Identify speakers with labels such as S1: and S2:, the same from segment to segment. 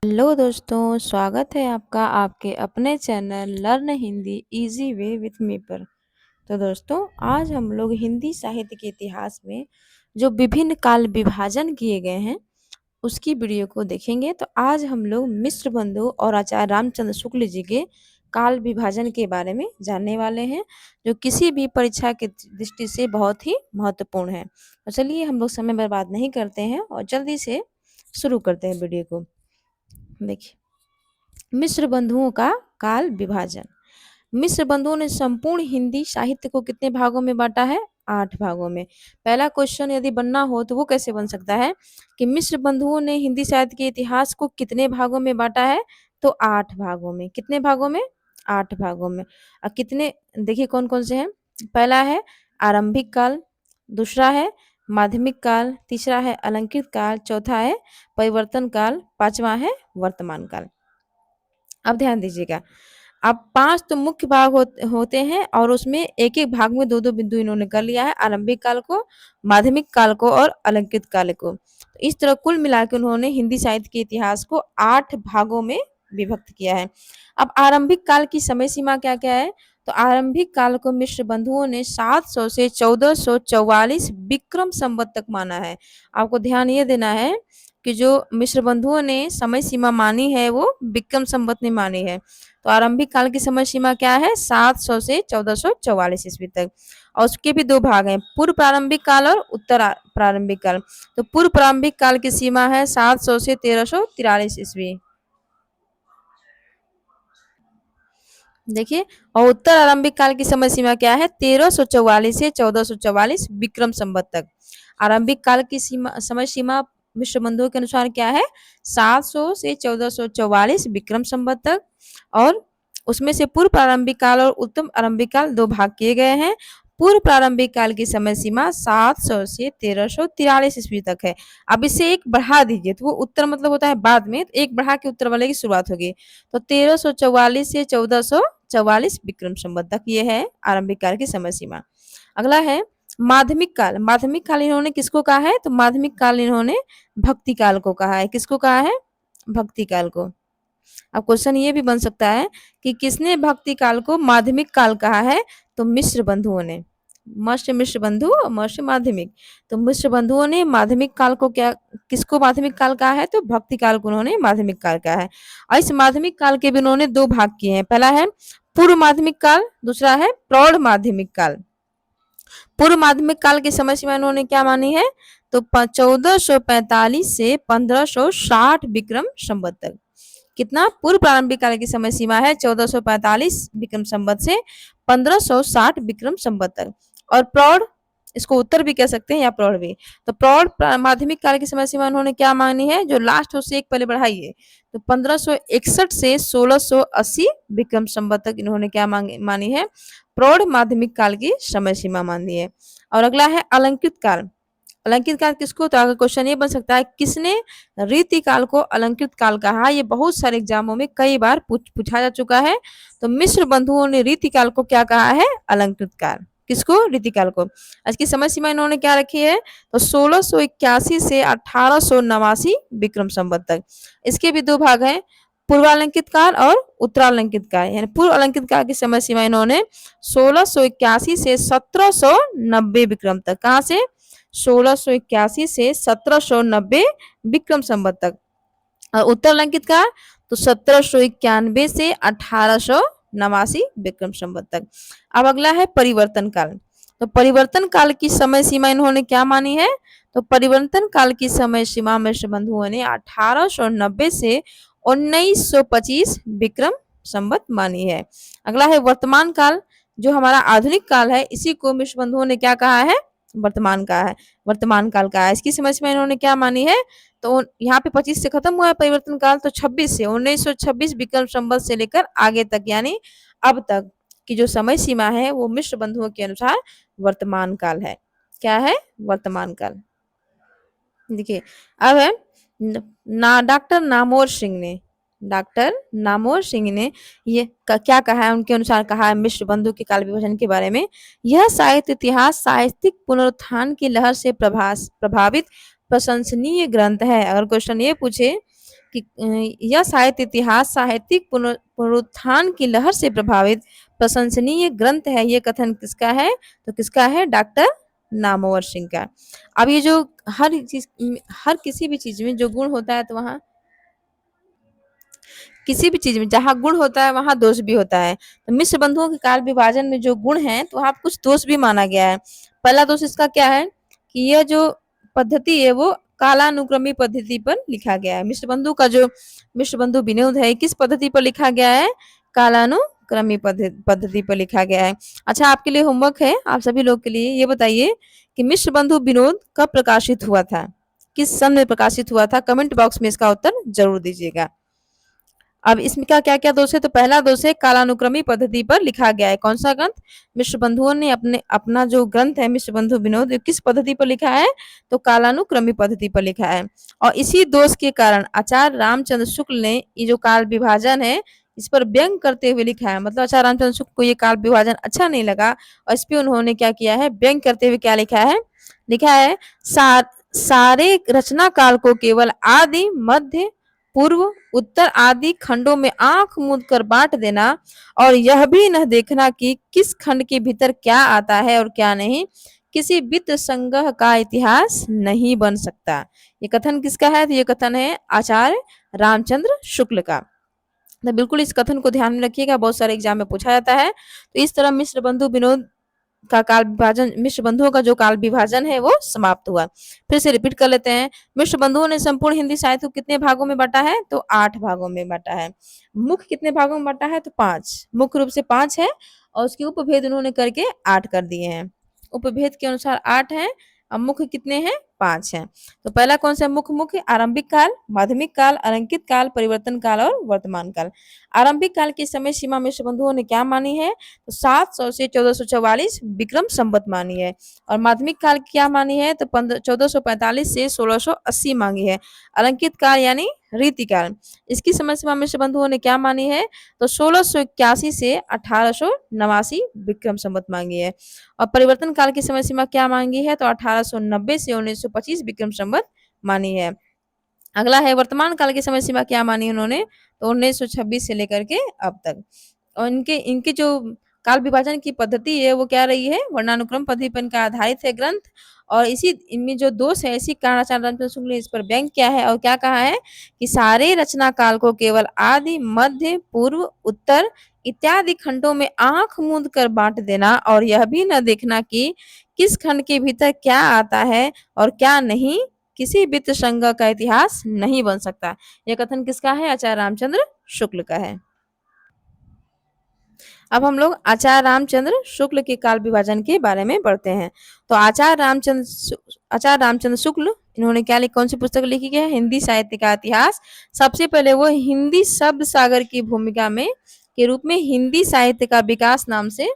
S1: Hello दोस्तों, स्वागत है आपका आपके अपने channel learn Hindi easy way with me पर। तो दोस्तों, आज हम लोग हिंदी साहित्य के इतिहास में जो विभिन्न काल विभाजन किए गए हैं उसकी वीडियो को देखेंगे। तो आज हम लोग मिश्र बंधु और आचार्य रामचंद्र शुक्ल जी के काल विभाजन के बारे में जानने वाले हैं, जो किसी भी परीक्षा की दृष्टि से बहुत ही महत्वपूर्ण है। तो चलिए हम लोग समय बर्बाद नहीं करते हैं और जल्दी से शुरू करते हैं वीडियो को। देखिए, मिश्र बंधुओं का काल विभाजन। मिश्र बंधुओं ने संपूर्ण हिंदी साहित्य को कितने भागों में बांटा है? 8 भागों में। पहला क्वेश्चन यदि बनना हो तो वो कैसे बन सकता है कि मिश्र बंधुओं ने हिंदी साहित्य के इतिहास को कितने भागों में बांटा है? तो 8 भागों में। कितने भागों में? 8 भागों में। और कितने, देखिए कौन कौन से हैं। पहला है आरंभिक काल, दूसरा है माध्यमिक काल, तीसरा है अलंकृत काल, चौथा है परिवर्तन काल, पांचवा है वर्तमान काल। अब ध्यान दीजिएगा, अब 5 तो मुख्य भाग होते हैं और उसमें एक एक भाग में दो दो बिंदु इन्होंने कर लिया है, आरंभिक काल को, माध्यमिक काल को और अलंकृत काल को। तो इस तरह कुल मिलाकर उन्होंने हिंदी साहित्य के इतिहास को 8 भागों में विभक्त किया है। अब आरंभिक काल की समय सीमा क्या क्या है? तो आरंभिक काल को मिश्र बंधुओं ने 700 से 1444 विक्रम संवत तक माना है। आपको ध्यान ये देना है कि जो मिश्र बंधुओं ने समय सीमा मानी है वो विक्रम संवत ने मानी है। तो आरंभिक काल की समय सीमा क्या है? 700 से 1444 ईस्वी तक। और उसके भी दो भाग हैं, पूर्व प्रारंभिक काल और उत्तर प्रारंभिक काल। तो पूर्व प्रारंभिक काल की सीमा है 700 से 1343 ईस्वी। देखिए, और उत्तर आरंभिक काल की समय सीमा क्या है? 1344 से 1444 विक्रम संवत तक। आरंभिक काल की समय सीमा मिश्र बंधुओं के अनुसार क्या है? 700 से 1444 विक्रम संवत तक। और उसमें से पूर्व प्रारंभिक काल और उत्तम आरंभिक काल दो भाग किए गए हैं। पूर्व प्रारंभिक काल की समय सीमा 700 से 1343 ईस्वी तक है। अब इसे एक बढ़ा दीजिए तो वो उत्तर मतलब होता है बाद में, तो एक बढ़ा के उत्तर वाले की शुरुआत होगी। तो 1344 से 1444 विक्रम संवत तक ये है आरंभिक काल की समय सीमा। अगला है माध्यमिक काल। माध्यमिक काल इन्होंने किसको कहा है? तो माध्यमिक काल इन्होंने भक्ति काल को कहा है। किसको कहा है? भक्ति काल को। अब क्वेश्चन ये भी बन सकता है कि किसने भक्ति काल को माध्यमिक काल कहा है? तो मिश्र बंधुओं ने। मिश्र बंधु और मश्र माध्यमिक। तो मिश्र बंधुओं ने माध्यमिक काल को क्या, किसको माध्यमिक काल कहा है? तो भक्ति काल को उन्होंने माध्यमिक काल कहा है। और इस माध्यमिक काल के भी उन्होंने दो भाग किए हैं। पहला है पूर्व माध्यमिक काल, दूसरा है प्रौढ़ माध्यमिक काल। पूर्व माध्यमिक काल की समय सीमा इन्होंने क्या मानी है? तो 1445 से 1560 विक्रम संवत तक। कितना? पूर्व प्रारंभिक काल की समय सीमा है 1445 विक्रम संवत से 1560 विक्रम संवत तक। और प्रौढ़, इसको उत्तर भी कह सकते हैं या प्रौढ़ भी। तो प्रौढ़ माध्यमिक काल की समय सीमा उन्होंने क्या मानी है? जो लास्ट उससे एक पहले बढ़ाइए, तो 1561 से 1680 विक्रम संवत तक इन्होंने क्या मानी है? प्रौढ़ माध्यमिक काल की समय सीमा मानी है। और अगला है अलंकृत काल। अलंकृत काल किसको, तो अगर क्वेश्चन ये बन सकता है किसने रीति काल को अलंकृत काल कहा? ये बहुत सारे एग्जामों में कई बार पूछा जा चुका है। तो मिश्र बंधुओं ने रीति काल को क्या कहा है? अलंकृत काल। किसको? रीति काल को। इसकी समय सीमा इन्होंने क्या रखी है? तो 1681 से 1889 विक्रम संवत तक। इसके भी दो भाग हैं, पूर्वालंकृत काल और उत्तरालंकृत काल। यानी पूर्व अलंकृत काल की समय सीमा इन्होंने 1681 से 1790 विक्रम तक। कहाँ से? 1681 से 1790 विक्रम संवत तक। और उत्तर अलंकृत काल तो 1791 से 1889 विक्रम संवत तक। अब अगला है परिवर्तन काल। तो परिवर्तन काल की समय सीमा इन्होंने क्या मानी है? तो परिवर्तन काल की समय सीमा मिश्र बंधुओं ने 1890 से 1925 विक्रम संवत मानी है। अगला है वर्तमान काल, जो हमारा आधुनिक काल है, इसी को मिश्र बंधुओं ने क्या कहा है? वर्तमान का है, वर्तमान काल का है। इसकी समझ में इन्होंने क्या मानी है? तो यहाँ पे 25 से खत्म हुआ है परिवर्तन काल, तो 26 से 1926 विक्रम संवत से लेकर आगे तक यानी अब तक की जो समय सीमा है वो मिश्र बंधुओं के अनुसार वर्तमान काल है। क्या है? वर्तमान काल। देखिए, अब है डॉक्टर नामोर सिंह ने, डॉक्टर नामोर सिंह ने ये क्या कहा है? उनके अनुसार कहा है मिश्र बंधु के काल विभाजन के बारे में, यह साहित्य इतिहास साहित्यिक पुनरुत्थान की लहर से प्रभावित प्रशंसनीय ग्रंथ है। अगर क्वेश्चन ये पूछे कि यह साहित्य इतिहास साहित्यिक पुनरुत्थान की लहर से प्रभावित प्रशंसनीय ग्रंथ है। ये कथन किसका है? तो किसका है? डॉक्टर नामवर सिंह का। अब ये जो हर किसी भी चीज में जो गुण होता है तो वहाँ किसी भी चीज में जहाँ गुण होता है वहां दोष भी होता है। तो मिश्र बंधुओं के काल विभाजन में जो गुण है तो वहां कुछ दोष भी माना गया है। पहला दोष इसका क्या है कि यह जो पद्धति है वो कालानुक्रमी पद्धति पर लिखा गया है। मिश्र बंधु का जो मिश्र बंधु विनोद है किस पद्धति पर लिखा गया है? कालानुक्रमी पद्धति पर लिखा गया है। अच्छा, आपके लिए होमवर्क है, आप सभी लोग के लिए ये बताइए कि मिश्र बंधु विनोद कब प्रकाशित हुआ था, किस सन में प्रकाशित हुआ था? कमेंट बॉक्स में इसका उत्तर जरूर दीजिएगा। अब इसमें क्या क्या दोष है? तो पहला दोष है कालानुक्रमी पद्धति पर लिखा गया है। कौन सा ग्रंथ? मिश्र बंधुओं ने अपना जो ग्रंथ है मिश्र बंधु विनोद किस पद्धति पर लिखा है? तो कालानुक्रमी पद्धति पर लिखा है। और इसी दोष के कारण आचार्य रामचंद्र शुक्ल ने ये जो काल विभाजन है इस पर व्यंग करते हुए लिखा है। मतलब आचार्य रामचंद्र शुक्ल को ये काल विभाजन अच्छा नहीं लगा और इस पे उन्होंने क्या किया है? व्यंग करते हुए क्या लिखा है? लिखा है सारे रचना काल को केवल आदि, मध्य, पूर्व, उत्तर आदि खंडों में आंख मूंद कर बांट देना और यह भी न देखना कि किस खंड के भीतर क्या आता है और क्या नहीं, किसी वित्त संग्रह का इतिहास नहीं बन सकता। ये कथन किसका है? तो ये कथन है आचार्य रामचंद्र शुक्ल का। तो बिल्कुल इस कथन को ध्यान में रखिएगा, बहुत सारे एग्जाम में पूछा जाता है। तो इस तरह मिश्र बंधु विनोद का काल विभाजन, मिश्र बंधुओं का जो काल विभाजन है वो समाप्त हुआ। फिर से रिपीट कर लेते हैं। मिश्र बंधुओं ने संपूर्ण हिंदी साहित्य को कितने भागों में बांटा है? तो 8 भागों में बांटा है। मुख्य कितने भागों में बांटा है? तो 5, मुख्य रूप से 5 है और उसके उपभेद उन्होंने करके 8 कर दिए हैं। उपभेद के अनुसार 8 है और मुख्य कितने हैं? 5 हैं। तो पहला कौन सा? मुख्य आरंभिक काल, माध्यमिक काल, अलंकित काल, परिवर्तन काल और वर्तमान काल। आरंभिक काल की समय सीमा मिश्र बंधुओं ने क्या मानी है? तो 700 से 1444 विक्रम संवत मानी है। और माध्यमिक काल की क्या मानी है? तो 1445 से 1680 मांगी है। अलंकित काल यानी रीतिकाल, इसकी समय सीमा मिश्र बंधुओं ने क्या मानी है? तो 1681 से 1889 विक्रम संवत मांगी है। और परिवर्तन काल की समय सीमा क्या मांगी है? तो 1890 से 1925 विक्रम संवत मानी है। अगला है वर्तमान काल की समय सीमा क्या मानी उन्होंने? तो 1926 से लेकर के अब तक। और इनके इनके जो काल विभाजन की पद्धति है वो क्या रही है? वर्णानुक्रम पद्धति पर इनका आधारित है ग्रंथ। और इसी इनमें जो दोष है इसी कारण आचार्य रामचंद्र शुक्ल ने इस पर व्यंग किया है और क्या कहा है कि सारे रचना काल को केवल आदि, मध्य, पूर्व, उत्तर इत्यादि खंडों में आंख मूंद कर बांट देना और यह भी न देखना कि किस खंड के भीतर क्या आता है और क्या नहीं, किसी वित्त संग्रह का इतिहास नहीं बन सकता। यह कथन किसका है? आचार्य रामचंद्र शुक्ल का है। अब हम लोग आचार्य रामचंद्र शुक्ल के काल विभाजन के बारे में पढ़ते हैं। तो आचार्य रामचंद्र शुक्ल इन्होंने क्या लिखी? कौन सी पुस्तक लिखी है? हिंदी साहित्य का इतिहास। सबसे पहले वो हिंदी शब्द सागर की भूमिका में के रूप में हिंदी साहित्य का विकास नाम से।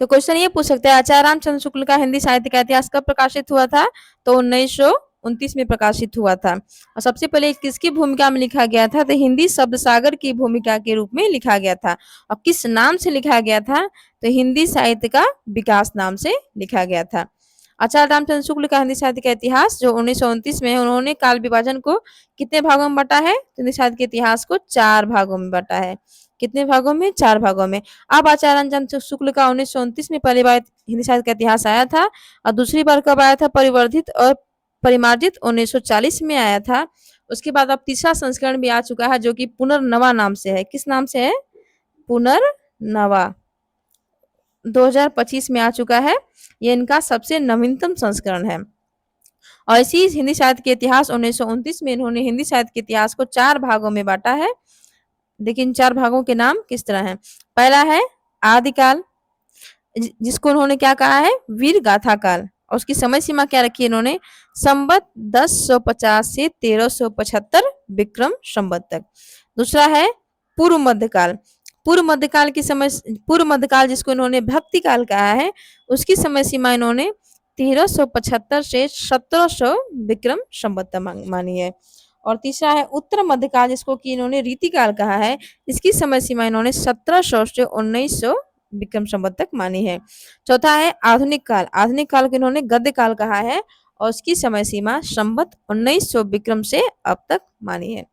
S1: तो क्वेश्चन ये पूछ सकते हैं आचार्य रामचंद्र शुक्ल का हिंदी साहित्य का इतिहास कब प्रकाशित हुआ था? तो 1929 में प्रकाशित हुआ था। और सबसे पहले किसकी भूमिका में लिखा गया था? तो हिंदी शब्द सागर की भूमिका के रूप में लिखा गया था। और किस नाम से लिखा गया था? तो हिंदी साहित्य का विकास नाम से लिखा गया था। आचार्य रामचंद्र शुक्ल का हिंदी साहित्य का इतिहास जो 1929 में है, उन्होंने काल विभाजन को कितने भागों में बांटा है? हिंदी साहित्य के इतिहास को 4 भागों में बांटा है। कितने भागों में? 4 भागों में। अब आचार्य रामचंद्र शुक्ल का 1929 में पहली बार हिंदी साहित्य का इतिहास आया था और दूसरी बार कब आया था? परिवर्धित और परिमार्जित 1940 में आया था। उसके बाद अब तीसरा संस्करण भी आ चुका है जो कि पुनर्नवा नाम से है। किस नाम से है? पुनर्नवा 2025 में आ चुका है। ये इनका सबसे नवीनतम संस्करण है। और इसी हिंदी साहित्य के इतिहास 1929 में इन्होंने हिंदी साहित्य के इतिहास को 4 भागों में बांटा है। देखिए इन 4 भागों के नाम किस तरह हैं। पहला है आदिकाल, जिसको उन्होंने क्या कहा है? वीर गाथा काल। और उसकी समय सीमा क्या रखी है इन्होंने? संवत 1050 से 1375 विक्रम संवत तक। दूसरा है पूर्व मध्यकाल। पूर्व मध्यकाल जिसको इन्होंने भक्ति काल कहा है, उसकी समय सीमा इन्होंने 1375 से 1700 विक्रम संवत तक मानी है। और तीसरा है उत्तर मध्यकाल जिसको कि इन्होंने रीतिकाल कहा है, इसकी समय सीमा इन्होंने 1700 से 1900 विक्रम संवत तक मानी है। चौथा है आधुनिक काल। आधुनिक काल को इन्होंने गद्य काल कहा है और उसकी समय सीमा संवत 1900 विक्रम से अब तक मानी है।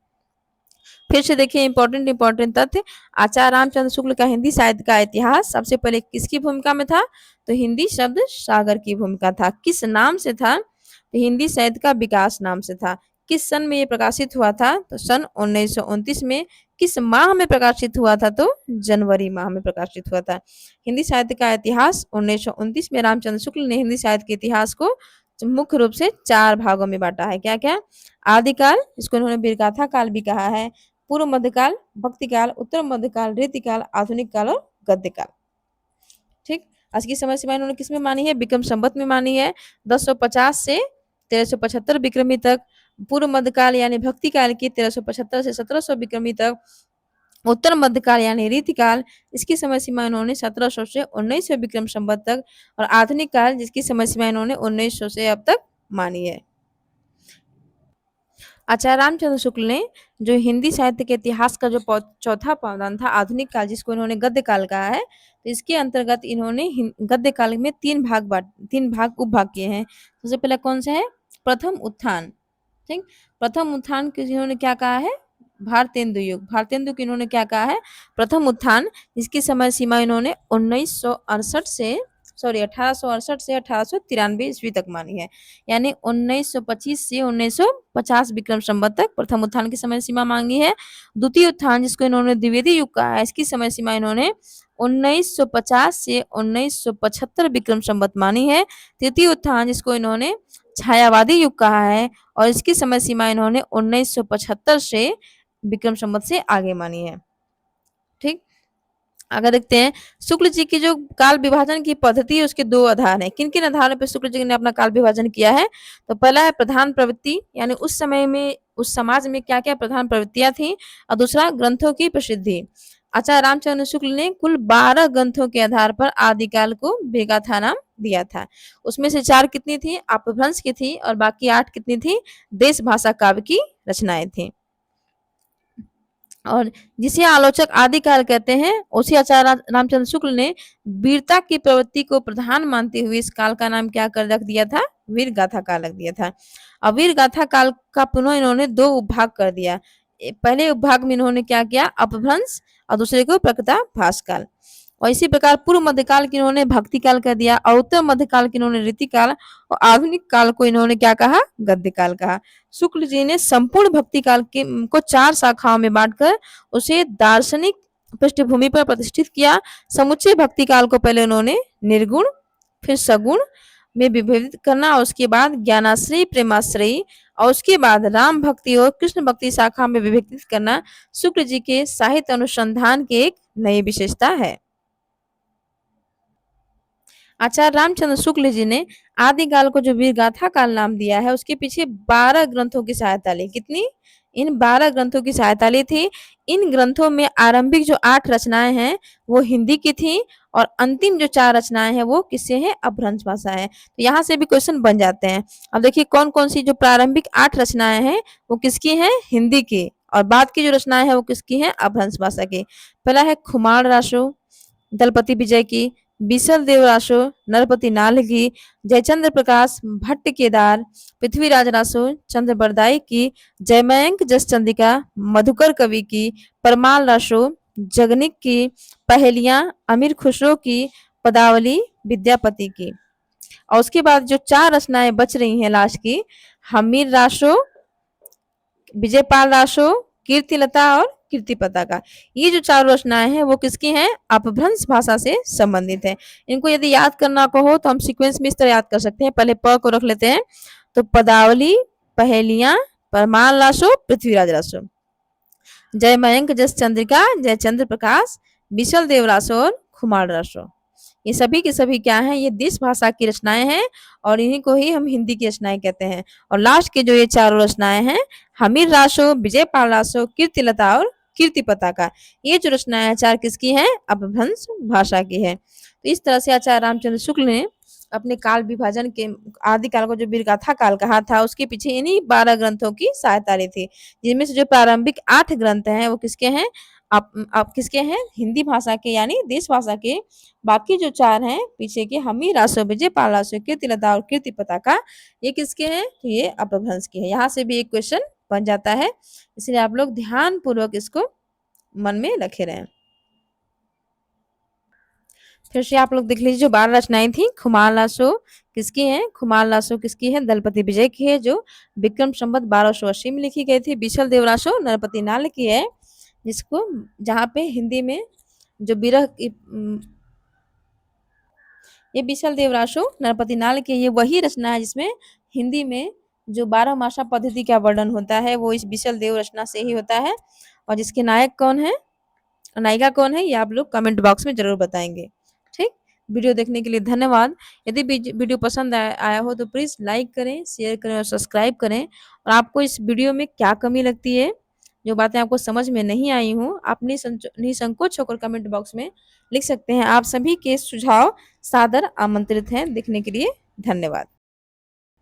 S1: फिर से देखिए इंपॉर्टेंट तथ्य, आचार्य रामचंद्र शुक्ल का हिंदी साहित्य का इतिहास सबसे पहले किसकी भूमिका में था? तो हिंदी शब्द सागर की भूमिका था। किस नाम से था? तो हिंदी साहित्य का विकास नाम से था। किस सन में ये प्रकाशित हुआ था? तो सन 1929 में। किस माह में प्रकाशित हुआ था? तो जनवरी माह में प्रकाशित हुआ था। हिंदी साहित्य का इतिहास 1929 में रामचंद्र शुक्ल ने हिंदी साहित्य के इतिहास को मुख्य रूप से 4 भागों में बांटा है। क्या क्या? आदिकाल, इसको इन्होंने वीरगाथा काल भी कहा है, पूर्व मध्यकाल, भक्तिकाल, उत्तर मध्यकाल, रीतिकाल, आधुनिक काल और गद्यकाल। ठीक, आज की समय सीमा इन्होंने किसमें मानी है? विक्रम संवत में मानी है। 1050 से 1375 विक्रमी तक। पूर्व मध्यकाल यानी भक्ति काल की 1375 से 1700 विक्रमी तक। उत्तर मध्यकाल यानी रीतिकाल, इसकी समय सीमा इन्होंने 1700 से 1900 विक्रम संवत तक। और आधुनिक काल, जिसकी समय सीमा इन्होंने 1900 से अब तक मानी है। आचार्य रामचंद्र शुक्ल ने जो हिंदी साहित्य के इतिहास का जो चौथा पावदान था आधुनिक काल, जिसको इन्होंने गद्य काल कहा है, तो इसके अंतर्गत इन्होंने गद्य काल में 3 भाग उपभाग किए हैं। सबसे पहला कौन सा है? प्रथम उत्थान। ठीक, प्रथम उत्थान के इन्होंने क्या कहा है? भारतेंदु युग। भारतेंदु की इन्होंने क्या कहा है? प्रथम उत्थान, जिसकी समय सीमा इन्होंने 1868 से 1893 ईस्वी तक मानी है। यानी 1925 से 1950 विक्रम संवत तक प्रथम उत्थान की समय सीमा मांगी है। द्वितीय उत्थान, जिसको इन्होंने द्विवेदी युग कहा है, इसकी समय सीमा इन्होंने 1950 से 1975 विक्रम संवत मानी है। तृतीय उत्थान, जिसको इन्होंने छायावादी युग कहा है, और इसकी समय सीमा इन्होंने 1975 से विक्रम संवत से आगे मानी है। ठीक, अगर देखते हैं शुक्ल जी की जो काल विभाजन की पद्धति है, उसके 2 आधार हैं। किन किन आधारों पर शुक्ल जी ने अपना काल विभाजन किया है? तो पहला है प्रधान प्रवृत्ति, यानी उस समय में उस समाज में क्या क्या प्रधान प्रवृत्तियां थी। और दूसरा ग्रंथों की प्रसिद्धि। आचार्य रामचंद्र शुक्ल ने कुल 12 ग्रंथों के आधार पर आदिकाल को वीरगाथा नाम दिया था। उसमें से 4 कितनी थी? अपभ्रंश की थी, और बाकी 8 कितनी थी? देश भाषा काव्य की रचनाएं थी। और जिसे आलोचक आदिकाल कहते हैं, उसी आचार्य रामचंद्र शुक्ल ने वीरता की प्रवृत्ति को प्रधान मानते हुए इस काल का नाम क्या कर रख दिया था? वीर गाथा काल रख दिया था। अब वीर गाथा काल का पुनः इन्होंने 2 उपभाग कर दिया। पहले उपभाग में इन्होंने क्या किया? अपभ्रंश, और दूसरे को प्रकृताभास काल। और इसी प्रकार पूर्व मध्यकाल की इन्होंने भक्ति काल कर दिया, और उत्तर मध्यकाल की इन्होंने रीतिकाल, और आधुनिक काल को इन्होंने क्या कहा? गद्य काल कहा। शुक्ल जी ने संपूर्ण भक्ति काल के को 4 शाखाओं में बांटकर उसे दार्शनिक पृष्ठभूमि पर प्रतिष्ठित किया। समुच्चय भक्ति काल को पहले उन्होंने निर्गुण, फिर सगुण में विभेदित करना, और उसके बाद ज्ञानाश्रयी, प्रेमाश्रयी, और उसके बाद राम भक्ति और कृष्ण भक्ति शाखा में विभेदित करना शुक्ल जी के साहित्य अनुसंधान की एक नई विशेषता है। आचार्य रामचंद्र शुक्ल जी ने आदिकाल को जो वीरगाथा काल नाम दिया है, उसके पीछे 12 ग्रंथों की सहायता ली। कितनी? इन 12 ग्रंथों की सहायता ली थी। इन ग्रंथों में आरंभिक जो 8 रचनाएं हैं वो हिंदी की थी, और अंतिम जो 4 रचनाएं हैं वो किससे हैं? अपभ्रंश भाषा है। तो यहाँ से भी क्वेश्चन बन जाते हैं। अब देखिए कौन कौन सी जो प्रारंभिक 8 रचनाएं हैं वो किसकी हैं? हिंदी की। और बाद की जो रचनाएं हैं वो किसकी हैं? अपभ्रंश भाषा की। पहला है खुमार रासो, दलपति विजय की, बिसल देव रासो, नरपति नाल की, जयचंद्र प्रकाश भट्ट केदार, पृथ्वीराज रासो, चंद्र बरदाई की, जयमयंक जस चंद्रिका, मधुकर कवि की, परमाल रासो, जगनिक की, पहेलियां अमीर खुसरो की, पदावली विद्यापति की। और उसके बाद जो 4 रचनाएं बच रही हैं लास्ट की, हमीर रासो, विजयपाल रासो, कीर्तिलता और कीर्ति पताका, ये जो 4 रचनाएं हैं वो किसकी हैं? अपभ्रंश भाषा से संबंधित है। इनको यदि याद करना को हो तो हम सीक्वेंस में इस तरह याद कर सकते हैं। पहले प को रख लेते हैं, तो पदावली, पहेलियां, परमाल रासो, पृथ्वीराज रासो, जयमयंक जस चंद्रिका, जयचंद्र प्रकाश, बिशल देव रासो और खुमार रासो, ये सभी के सभी क्या हैं? ये देश भाषा की रचनाएं हैं, और इन्हीं को ही हम हिंदी की रचनाएं कहते हैं। और लास्ट के जो ये 4 रचनाएं हैं, हमीर रासो, विजयपाल रासो, कीर्तिलता और कीर्ति पताका, ये जो रचनाएं 4 किसकी हैं? अपभ्रंश भाषा की है। तो इस तरह से आचार्य रामचंद्र शुक्ल ने अपने काल विभाजन के आदिकाल को जो वीरगाथा काल कहा था, उसके पीछे इन्हीं 12 ग्रंथों की सहायता ली थी, जिनमें से जो प्रारंभिक 8 ग्रंथ हैं वो किसके हैं? आप किसके हैं? हिंदी भाषा के यानी देश भाषा के। बाकी जो 4 हैं पीछे के हमी, रासो, विजय, पाल रासो, कीर्तिलता और कीर्ति पताका, ये किसके हैं? तो ये अपभ्रंश के हैं। यहाँ से भी एक क्वेश्चन बन जाता है, इसलिए आप लोग ध्यान पूर्वक इसको मन में रखे रहें। फिर से आप लोग देख लीजिए, जो 12 रचनाएं थी, खुमार लासो किसकी है? खुमार लासो किसकी है? दलपति विजय की है, जो विक्रम संवत 1280 में लिखी गई थी। बिशल देवरासो नरपति नाल की है, जिसको जहाँ पे हिंदी में जो विरह की ये बिशल देवरासो नरपति नाल की ये वही रचना है जिसमें हिंदी में जो 12 मासा पद्धति का वर्णन होता है वो इस बिशल देव रचना से ही होता है। और जिसके नायक कौन है, नायिका कौन है, ये आप लोग कमेंट बॉक्स में जरूर बताएंगे। ठीक, वीडियो देखने के लिए धन्यवाद। यदि वीडियो पसंद आया हो तो प्लीज़ लाइक करें, शेयर करें और सब्सक्राइब करें। और आपको इस वीडियो में क्या कमी लगती है, जो बातें आपको समझ में नहीं आई हों, आप निसंकोच होकर कमेंट बॉक्स में लिख सकते हैं। आप सभी के सुझाव सादर आमंत्रित हैं। देखने के लिए धन्यवाद।